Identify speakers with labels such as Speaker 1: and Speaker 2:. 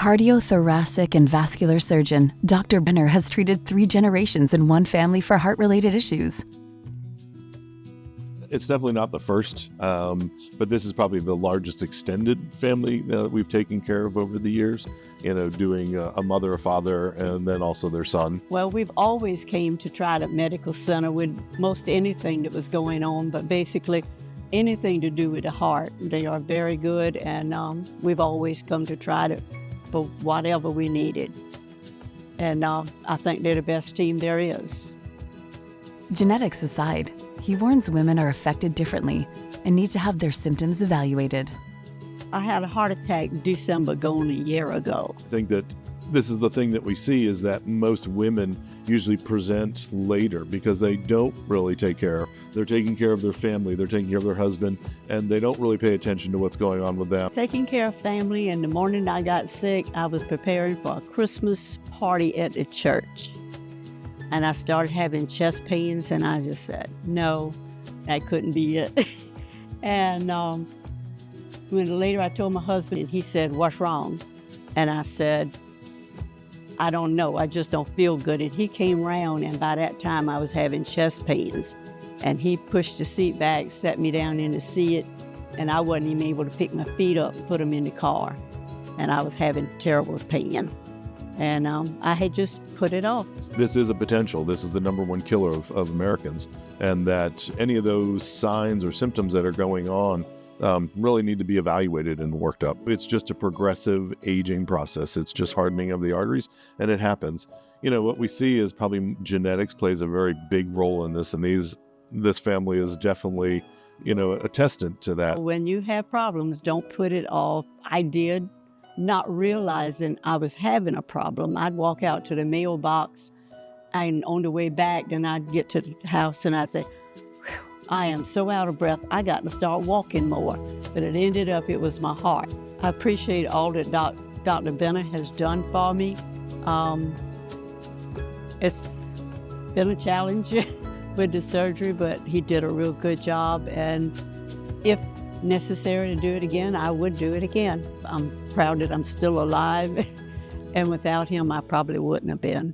Speaker 1: cardiothoracic and vascular surgeon, Dr. Benner has treated 3 generations in one family for heart-related issues.
Speaker 2: It's definitely not the first, but this is probably the largest extended family that we've taken care of over the years, doing a mother, a father, and then also their son.
Speaker 3: Well, we've always came to Trident Medical Center with most anything that was going on, but basically anything to do with the heart. They are very good, and we've always come to Trident for whatever we needed. And I think they're the best team there is.
Speaker 1: Genetics aside, he warns women are affected differently and need to have their symptoms evaluated.
Speaker 3: I had a heart attack December going a year ago.
Speaker 2: I think that this is the thing that we see is that most women usually present later because they don't really take care. They're taking care of their family, they're taking care of their husband, and they don't really pay attention to what's going on with them.
Speaker 3: Taking care of family, and the morning I got sick, I was preparing for a Christmas party at the church. And I started having chest pains, and I just said, no, that couldn't be it. And when later I told my husband, and he said, what's wrong? And I said, I don't know, I just don't feel good. And he came around, and by that time I was having chest pains. And he pushed the seat back, sat me down in the seat, and I wasn't even able to pick my feet up and put them in the car. And I was having terrible pain. And I had just put it off.
Speaker 2: This is a potential. This is the #1 killer of Americans. And that any of those signs or symptoms that are going on really need to be evaluated and worked up. It's just a progressive aging process. It's just hardening of the arteries, and it happens. What we see is probably genetics plays a very big role in this, and this family is definitely, attestant to that.
Speaker 3: When you have problems, don't put it off. I did, not realizing I was having a problem. I'd walk out to the mailbox, and on the way back, then I'd get to the house and I'd say, I am so out of breath, I got to start walking more. But it ended up, it was my heart. I appreciate all that Dr. Benner has done for me. It's been a challenge with the surgery, but he did a real good job. And if necessary to do it again, I would do it again. I'm proud that I'm still alive, and without him, I probably wouldn't have been.